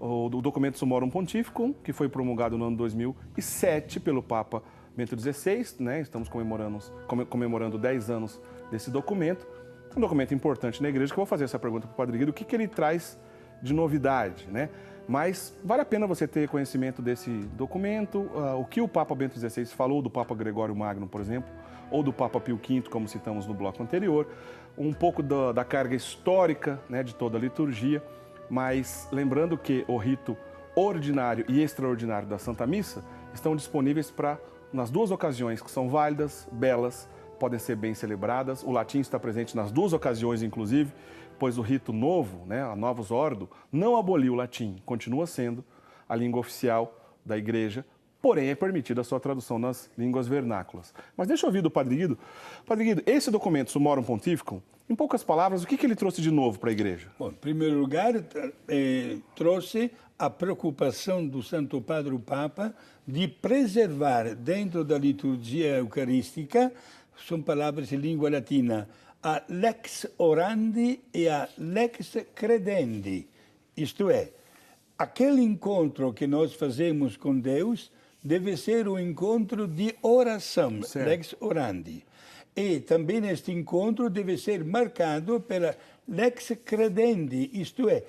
o documento Summorum Pontificum, que foi promulgado no ano 2007 pelo Papa Bento XVI, né? Estamos comemorando 10 anos desse documento. Um documento importante na igreja, que eu vou fazer essa pergunta para o Padre Guido, o que ele traz de novidade, né? Mas vale a pena você ter conhecimento desse documento, o que o Papa Bento XVI falou do Papa Gregório Magno, por exemplo, ou do Papa Pio V, como citamos no bloco anterior, um pouco da carga histórica, né, de toda a liturgia, mas lembrando que o rito ordinário e extraordinário da Santa Missa estão disponíveis nas duas ocasiões, que são válidas, belas, podem ser bem celebradas. O latim está presente nas duas ocasiões, inclusive, pois o rito novo, né, a Novus Ordo, não aboliu o latim, continua sendo a língua oficial da Igreja, porém é permitida a sua tradução nas línguas vernáculas. Mas deixa eu ouvir do Padre Guido. Padre Guido, esse documento, Summorum Pontificum, em poucas palavras, o que ele trouxe de novo para a Igreja? Bom, em primeiro lugar, trouxe a preocupação do Santo Padre, o Papa, de preservar dentro da liturgia eucarística, são palavras em língua latina, a lex orandi e a lex credendi. Isto é, aquele encontro que nós fazemos com Deus deve ser um encontro de oração, certo. Lex orandi. E também este encontro deve ser marcado pela lex credendi, isto é,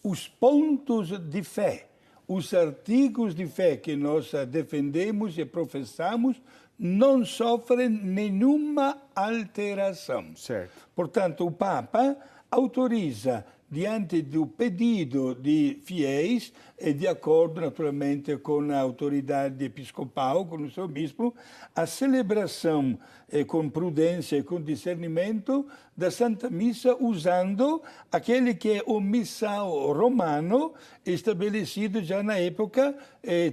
os pontos de fé, os artigos de fé que nós defendemos e professamos não sofrem nenhuma alteração. Certo. Portanto, o Papa autoriza, diante do pedido de fiéis, e de acordo, naturalmente, com a autoridade episcopal, com o seu bispo, a celebração com prudência e com discernimento da Santa Missa, usando aquele que é o missal romano estabelecido já na época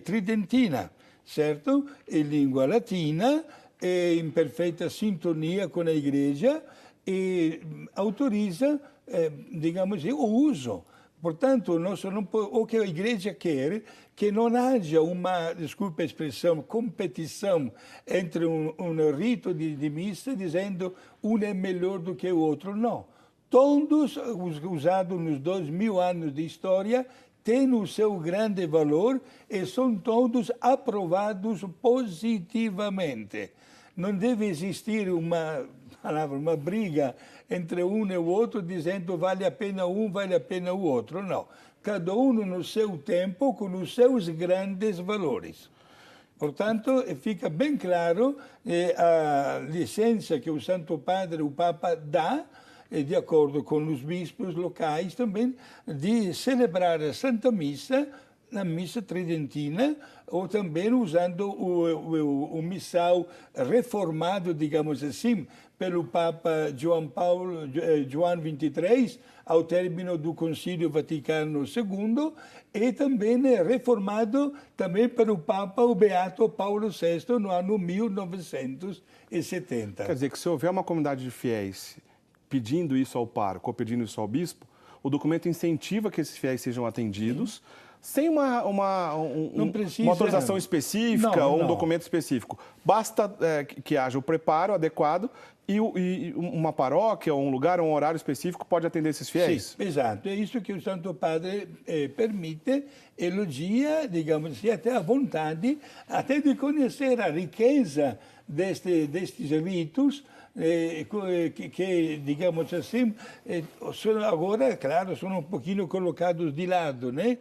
tridentina, certo? Em língua latina, em perfeita sintonia com a Igreja, e autoriza, digamos assim, o uso. Portanto, o que a Igreja quer que não haja uma, desculpa a expressão, competição entre um rito de missa, dizendo um é melhor do que o outro. Não. Todos, usados nos 2000 anos de história, têm o seu grande valor e são todos aprovados positivamente. Não deve existir uma briga entre um e o outro, dizendo vale a pena um, vale a pena o outro. Não. Cada um no seu tempo, com os seus grandes valores. Portanto, fica bem claro a licença que o Santo Padre, o Papa, dá, de acordo com os bispos locais também, de celebrar a Santa Missa, na missa tridentina, ou também usando o missal reformado, digamos assim, pelo Papa João XXIII, ao término do Concílio Vaticano II, e também reformado também pelo Papa, o Beato Paulo VI, no ano 1970. Quer dizer que se houver uma comunidade de fiéis pedindo isso ao pároco ou pedindo isso ao bispo, o documento incentiva que esses fiéis sejam atendidos, sem uma autorização específica ou um documento específico. Basta que haja o preparo adequado e uma paróquia, ou um lugar, um horário específico pode atender esses fiéis? Sim, exato. É isso que o Santo Padre permite, elogia, digamos assim, até a vontade, até de conhecer a riqueza destes ritos, que, digamos assim, agora, claro, são um pouquinho colocados de lado, né?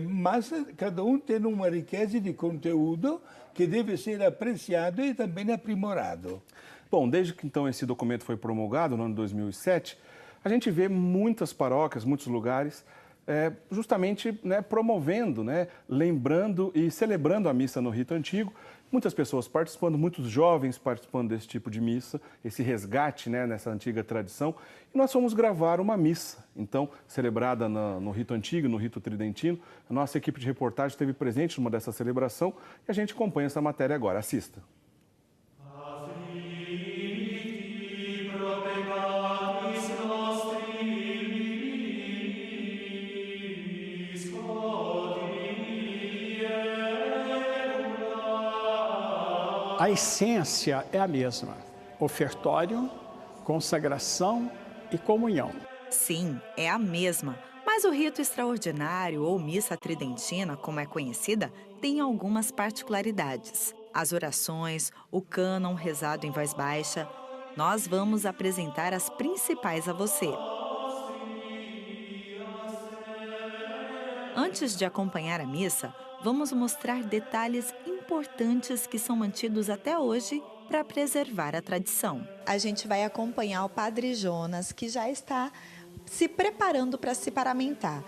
Mas cada um tem uma riqueza de conteúdo que deve ser apreciado e também aprimorado. Bom, desde que então esse documento foi promulgado, no ano de 2007, a gente vê muitas paróquias, muitos lugares, justamente, né, promovendo, né, lembrando e celebrando a missa no rito antigo. Muitas pessoas participando, muitos jovens participando desse tipo de missa, esse resgate, né, nessa antiga tradição. E nós fomos gravar uma missa, então, celebrada no rito antigo, no rito tridentino. A nossa equipe de reportagem esteve presente numa dessa celebração e a gente acompanha essa matéria agora. Assista. A essência é a mesma: ofertório, consagração e comunhão. Sim, é a mesma, mas Mas o rito extraordinário ou missa tridentina, como é conhecida, tem algumas particularidades. As orações, o cânon rezado em voz baixa. Nós vamos apresentar as principais a você. Antes de acompanhar a missa, vamos mostrar detalhes importantes que são mantidos até hoje para preservar a tradição. A gente vai acompanhar o Padre Jonas, que já está se preparando para se paramentar.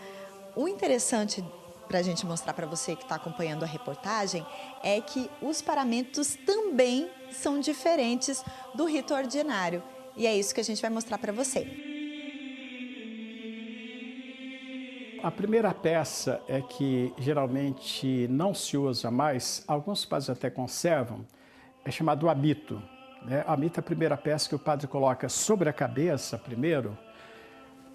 O interessante para a gente mostrar para você que está acompanhando a reportagem é que os paramentos também são diferentes do rito ordinário. E é isso que a gente vai mostrar para você. A primeira peça é que geralmente não se usa mais, alguns padres até conservam, é chamado hábito. O hábito é a primeira peça que o padre coloca sobre a cabeça primeiro,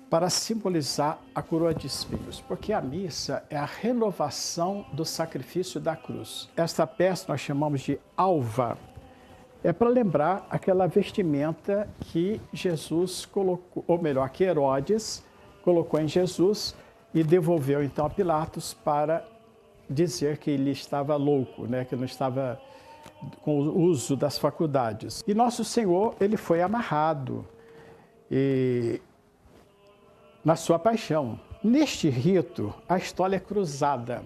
para simbolizar a coroa de espinhos, porque a missa é a renovação do sacrifício da cruz. Esta peça nós chamamos de alva, é para lembrar aquela vestimenta que Jesus colocou, ou melhor, que Herodes colocou em Jesus e devolveu então a Pilatos para dizer que ele estava louco, que não estava com o uso das faculdades. E Nosso Senhor, ele foi amarrado na sua paixão. Neste rito, a história é cruzada.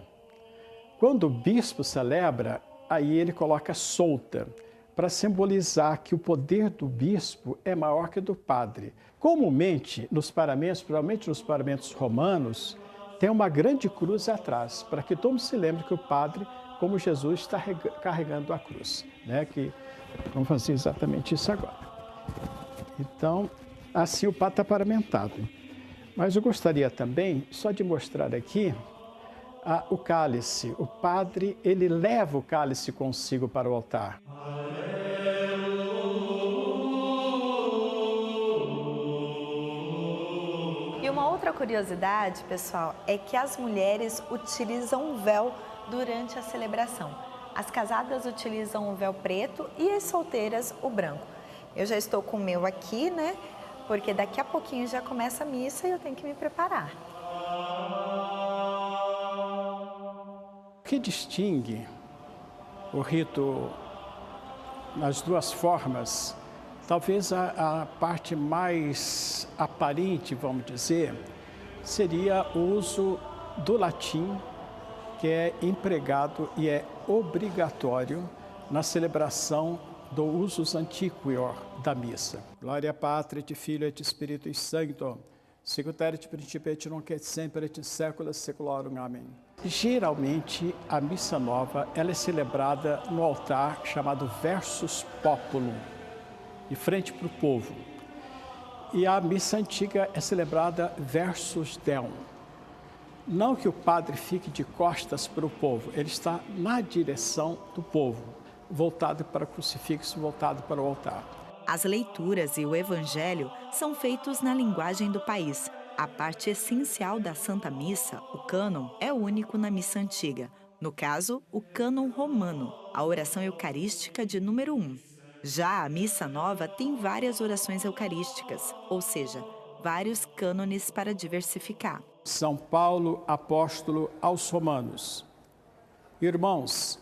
Quando o bispo celebra, aí ele coloca solta, para simbolizar que o poder do bispo é maior que o do padre. Comumente, nos paramentos, provavelmente nos paramentos romanos, tem uma grande cruz atrás, para que todo mundo se lembre que o padre, como Jesus, está carregando a cruz. Que vamos fazer exatamente isso agora. Então, assim o padre está paramentado. Mas eu gostaria também só de mostrar aqui o cálice. O padre, ele leva o cálice consigo para o altar. E uma outra curiosidade, pessoal, é que as mulheres utilizam um véu durante a celebração. As casadas utilizam o véu preto e as solteiras o branco. Eu já estou com o meu aqui, porque daqui a pouquinho já começa a missa e eu tenho que me preparar. O que distingue o rito nas duas formas, talvez a parte mais aparente, vamos dizer, seria o uso do latim, que é empregado e é obrigatório na celebração do usus antiquior da missa. Glória Patri, et Filio et Spiritus Sancto, sicut erat in principio et nunc et semper et in saecula saeculorum. Amém. Geralmente, a missa nova ela é celebrada no altar chamado Versus Populum, de frente para o povo. E a missa antiga é celebrada Versus Deum. Não que o padre fique de costas para o povo, ele está na direção do povo, voltado para o crucifixo, voltado para o altar. As leituras e o evangelho são feitos na linguagem do país. A parte essencial da Santa Missa, o cânon, é único na missa antiga. No caso, o cânon romano, a oração eucarística de número 1. Já a missa nova tem várias orações eucarísticas, ou seja, vários cânones para diversificar. São Paulo, apóstolo aos Romanos. Irmãos,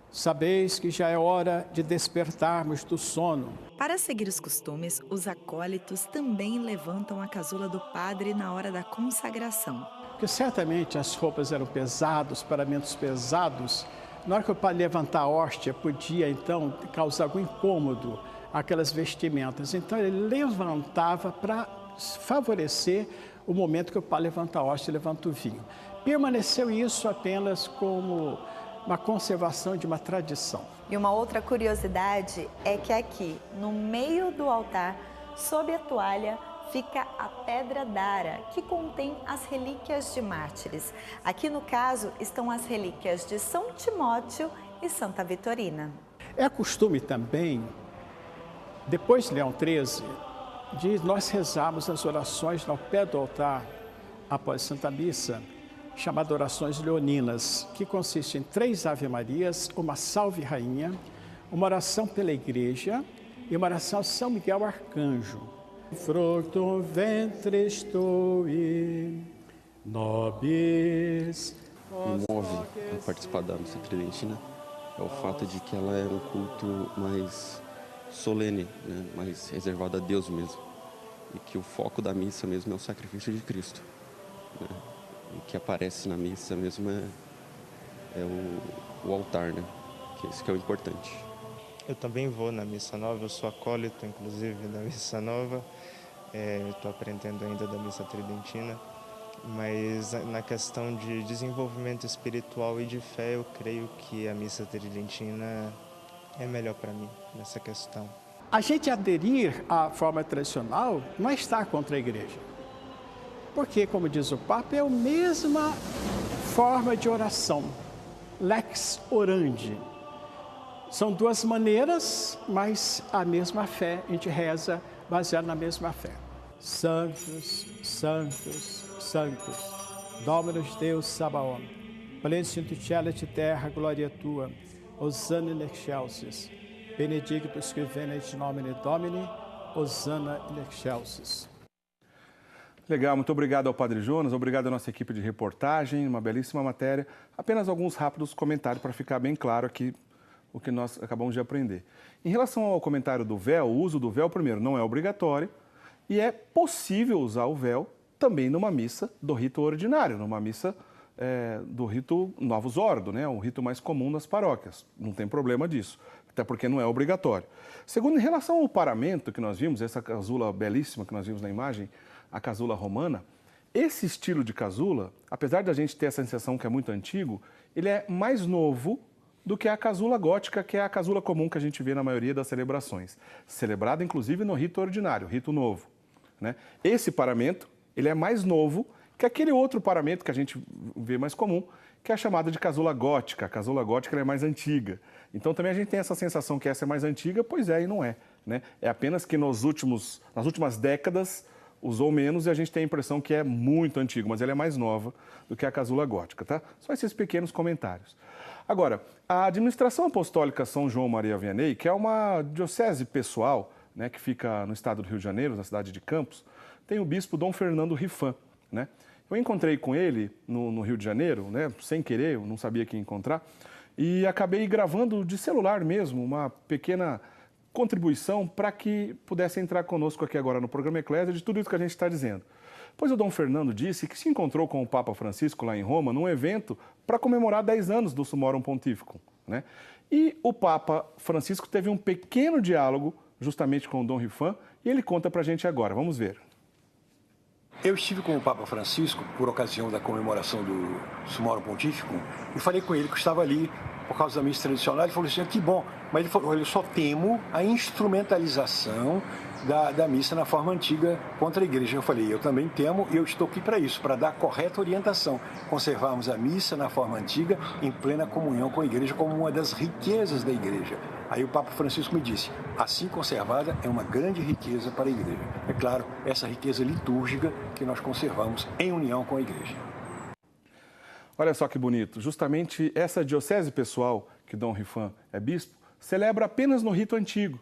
sabeis que já é hora de despertarmos do sono. Para seguir os costumes, os acólitos também levantam a casula do padre na hora da consagração. Porque certamente as roupas eram pesadas, os paramentos pesados. Na hora que o padre levantar a hóstia, podia então causar algum incômodo aquelas vestimentas. Então ele levantava para favorecer o momento que o padre levanta a hóstia e levanta o vinho. Permaneceu isso apenas como uma conservação de uma tradição. E uma outra curiosidade é que aqui, no meio do altar, sob a toalha, fica a pedra d'ara, que contém as relíquias de mártires. Aqui, no caso, estão as relíquias de São Timóteo e Santa Vitorina. É costume também, depois de Leão XIII, de nós rezarmos as orações ao pé do altar, após Santa Missa, chamadas orações leoninas, que consiste em 3 Ave-Marias, uma Salve Rainha, uma oração pela Igreja e uma oração a São Miguel Arcanjo. Fructum ventris tui, nobis. Me move a participar da missa tridentina é o fato de que ela é um culto mais solene, né? Mais reservado a Deus mesmo. E que o foco da missa mesmo é o sacrifício de Cristo, né? O que aparece na missa mesmo é o altar, né? Que isso que é o importante. Eu também vou na Missa Nova, eu sou acólito, inclusive, da Missa Nova. Estou aprendendo ainda da Missa Tridentina. Mas na questão de desenvolvimento espiritual e de fé, eu creio que a Missa Tridentina é melhor para mim nessa questão. A gente aderir à forma tradicional não está contra a igreja. Porque, como diz o Papa, é a mesma forma de oração, lex orandi. São duas maneiras, mas a mesma fé, a gente reza baseado na mesma fé. Santos, santos, santos, Dominus Deus Sabaoth, plenitud celit terra gloria tua, Hosanna in excelsis, benedictus qui venit in nomine Domini, Hosanna in excelsis. Legal, muito obrigado ao Padre Jonas, obrigado à nossa equipe de reportagem, uma belíssima matéria. Apenas alguns rápidos comentários para ficar bem claro aqui o que nós acabamos de aprender. Em relação ao comentário do véu, o uso do véu, primeiro, não é obrigatório e é possível usar o véu também numa missa do rito ordinário, numa missa do rito Novus Ordo, né? Um rito mais comum nas paróquias. Não tem problema disso, até porque não é obrigatório. Segundo, em relação ao paramento que nós vimos, essa casula belíssima que nós vimos na imagem, a casula romana, esse estilo de casula, apesar da gente ter essa sensação que é muito antigo, ele é mais novo do que a casula gótica, que é a casula comum que a gente vê na maioria das celebrações. Celebrada, inclusive, no rito ordinário, rito novo, né? Esse paramento, ele é mais novo que aquele outro paramento que a gente vê mais comum, que é a chamada de casula gótica. A casula gótica ela é mais antiga. Então também a gente tem essa sensação que essa é mais antiga, pois é e não é, né? É apenas que nas últimas décadas usou menos e a gente tem a impressão que é muito antigo, mas ela é mais nova do que a casula gótica, tá? Só esses pequenos comentários. Agora, a administração apostólica São João Maria Vianney, que é uma diocese pessoal, né, que fica no estado do Rio de Janeiro, na cidade de Campos, tem o bispo Dom Fernando Rifan, né? Eu encontrei com ele no Rio de Janeiro, né, sem querer, eu não sabia que ia encontrar, e acabei gravando de celular mesmo uma pequena contribuição para que pudesse entrar conosco aqui agora no programa Eclésia de tudo isso que a gente está dizendo. Pois o Dom Fernando disse que se encontrou com o Papa Francisco lá em Roma num evento para comemorar 10 anos do Summorum Pontificum, né? E o Papa Francisco teve um pequeno diálogo justamente com o Dom Rifan e ele conta para a gente agora. Vamos ver. Eu estive com o Papa Francisco por ocasião da comemoração do Summorum Pontificum e falei com ele que estava ali por causa da missa tradicional. Ele falou assim, que bom, mas ele falou, eu só temo a instrumentalização da missa na forma antiga contra a igreja. Eu falei, eu também temo e eu estou aqui para isso, para dar a correta orientação, conservarmos a missa na forma antiga em plena comunhão com a igreja como uma das riquezas da igreja. Aí o Papa Francisco me disse, assim conservada é uma grande riqueza para a igreja. É claro, essa riqueza litúrgica que nós conservamos em união com a igreja. Olha só que bonito, justamente essa diocese pessoal, que Dom Rifan é bispo, celebra apenas no rito antigo,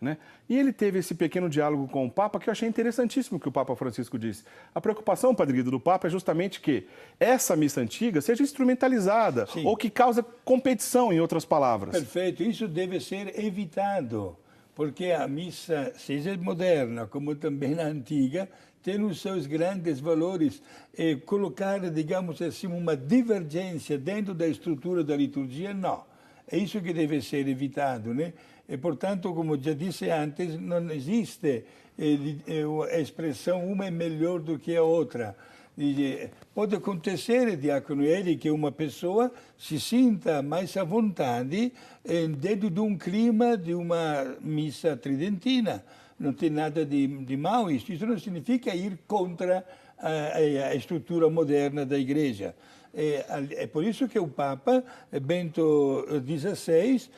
né? E ele teve esse pequeno diálogo com o Papa que eu achei interessantíssimo que o Papa Francisco disse. A preocupação, Padre Guido, do Papa é justamente que essa missa antiga seja instrumentalizada. Sim. Ou que causa competição, em outras palavras. Perfeito, isso deve ser evitado, porque a missa, seja moderna como também a antiga, tem os seus grandes valores e colocar, digamos assim, uma divergência dentro da estrutura da liturgia, não. É isso que deve ser evitado, né? E, portanto, como já disse antes, não existe a expressão uma é melhor do que a outra. Pode acontecer, Diácono Eli, que uma pessoa se sinta mais à vontade dentro de um clima de uma missa tridentina. Não tem nada de mal isso. Isso não significa ir contra a estrutura moderna da Igreja. É por isso que o Papa Bento XVI,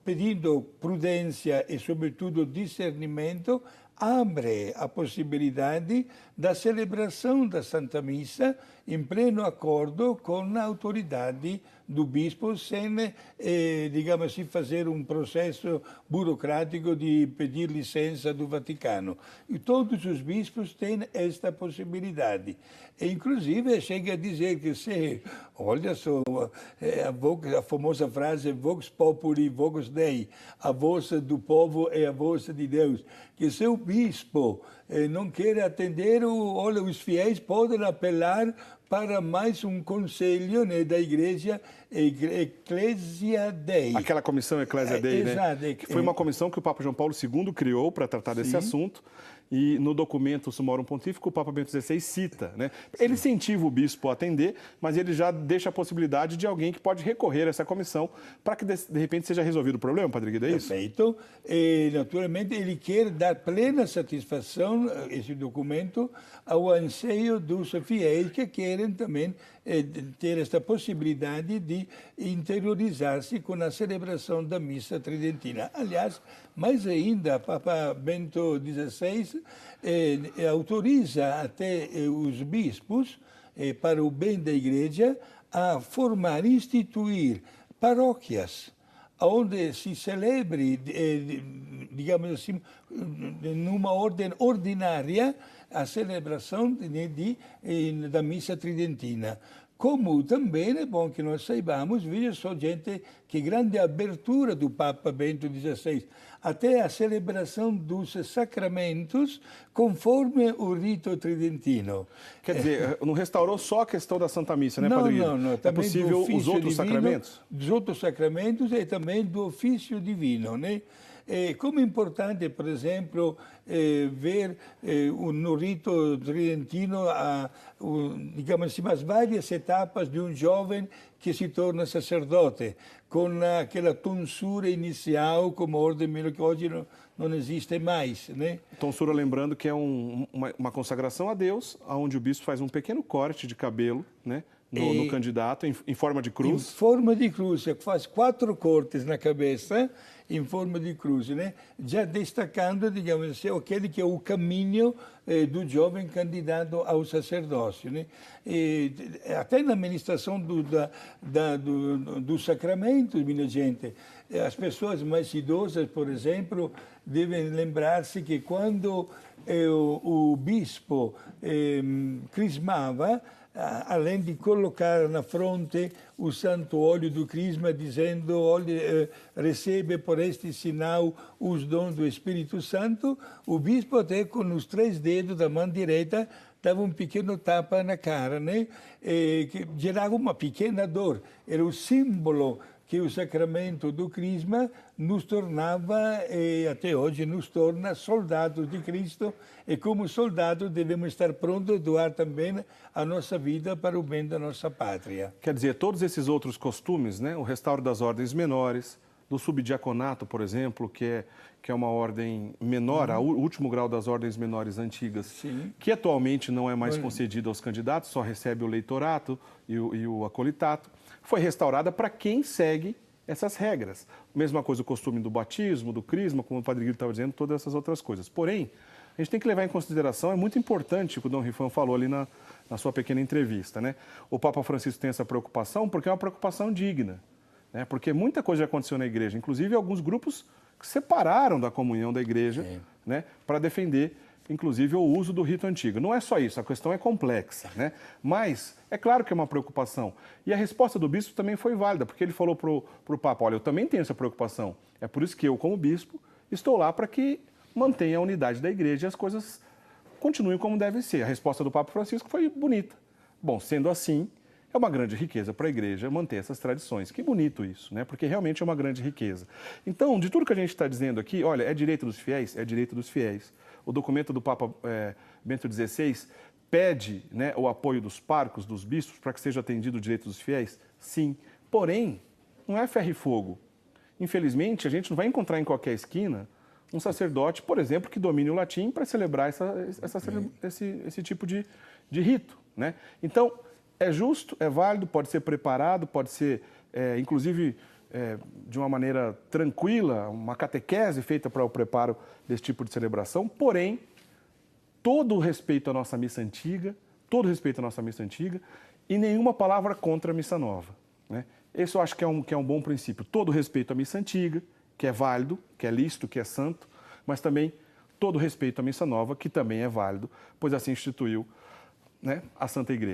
pedindo prudência e, sobretudo, discernimento, abre a possibilidade da celebração da Santa Missa em pleno acordo com a autoridade do bispo, sem, digamos assim, fazer um processo burocrático de pedir licença do Vaticano. E todos os bispos têm esta possibilidade. E, inclusive, chega a dizer que se, olha só, a famosa frase Vox Populi, Vox Dei, a voz do povo é a voz de Deus, que se o bispo não quer atender, olha, os fiéis podem apelar para mais um conselho, né, da Igreja, Ecclesia Dei. Aquela comissão Ecclesia Dei, né? Exato. Que foi uma comissão que o Papa João Paulo II criou para tratar desse assunto. E no documento Sumorum Pontifico, o Papa Bento XVI cita, né? Ele incentiva o bispo a atender, mas ele já deixa a possibilidade de alguém que pode recorrer a essa comissão para que, de repente, seja resolvido o problema, Padre Guido, é isso? Perfeito. E, naturalmente, ele quer dar plena satisfação, esse documento, ao anseio dos fiéis que querem também ter esta possibilidade de interiorizar-se com a celebração da missa tridentina. Aliás, mais ainda, Papa Bento XVI autoriza até os bispos, para o bem da Igreja, a formar, instituir paróquias, onde se celebre, digamos assim, numa ordem ordinária, a celebração da missa tridentina. Como também é bom que nós saibamos, veja só, gente, que grande abertura do Papa Bento XVI, até a celebração dos sacramentos conforme o rito tridentino. Quer dizer, não restaurou só a questão da Santa Missa, né, Padre Guido? Não. É possível os outros sacramentos? Dos outros sacramentos e também do ofício divino, né? Como é importante, por exemplo, ver no rito tridentino, digamos assim, as várias etapas de um jovem que se torna sacerdote, com aquela tonsura inicial, como a ordem que hoje não existe mais, né? Tonsura, lembrando que é uma consagração a Deus, onde o bispo faz um pequeno corte de cabelo, né? No candidato, em forma de cruz. Em forma de cruz, faz 4 cortes na cabeça, em forma de cruz, né? Já destacando, digamos assim, aquele que é o caminho do jovem candidato ao sacerdócio, né? Até na administração dos sacramentos, minha gente, as pessoas mais idosas, por exemplo, devem lembrar-se que quando o bispo crismava, além de colocar na fronte o santo óleo do crisma, dizendo, olha, recebe por este sinal os dons do Espírito Santo, o bispo até com os 3 dedos da mão direita dava um pequeno tapa na cara, né? Que gerava uma pequena dor. Era o símbolo que o sacramento do crisma nos tornava, e até hoje nos torna, soldados de Cristo, e como soldados devemos estar prontos a doar também a nossa vida para o bem da nossa pátria. Quer dizer, todos esses outros costumes, né? O restauro das ordens menores, do subdiaconato, por exemplo, que é uma ordem menor, o último grau das ordens menores antigas, Sim. que atualmente não é mais concedido aos candidatos, só recebe o leitorato e o acolitato, foi restaurada para quem segue essas regras. Mesma coisa o costume do batismo, do crisma, como o Padre Guido estava dizendo, todas essas outras coisas. Porém, a gente tem que levar em consideração, é muito importante o que o Dom Rifan falou ali na sua pequena entrevista, né? O Papa Francisco tem essa preocupação porque é uma preocupação digna, né? Porque muita coisa já aconteceu na igreja, inclusive alguns grupos que separaram da comunhão da igreja, né? Para defender, inclusive, o uso do rito antigo. Não é só isso, a questão é complexa, né? Mas é claro que é uma preocupação. E a resposta do bispo também foi válida, porque ele falou para o Papa, olha, eu também tenho essa preocupação. É por isso que eu, como bispo, estou lá para que mantenha a unidade da igreja e as coisas continuem como devem ser. A resposta do Papa Francisco foi bonita. Bom, sendo assim, é uma grande riqueza para a igreja manter essas tradições. Que bonito isso, né? Porque realmente é uma grande riqueza. Então, de tudo que a gente está dizendo aqui, olha, é direito dos fiéis? É direito dos fiéis. O documento do Papa Bento XVI pede, né, o apoio dos párocos, dos bispos, para que seja atendido o direito dos fiéis? Sim. Porém, não é ferro e fogo. Infelizmente, a gente não vai encontrar em qualquer esquina um sacerdote, por exemplo, que domine o latim para celebrar esse tipo de rito, né? Então, é justo, é válido, pode ser preparado, pode ser, inclusive, de uma maneira tranquila, uma catequese feita para o preparo desse tipo de celebração, porém, todo o respeito à nossa missa antiga, e nenhuma palavra contra a missa nova, né? Esse eu acho que é um bom princípio. Todo o respeito à missa antiga, que é válido, que é lícito, que é santo, mas também todo o respeito à missa nova, que também é válido, pois assim instituiu, né, a Santa Igreja.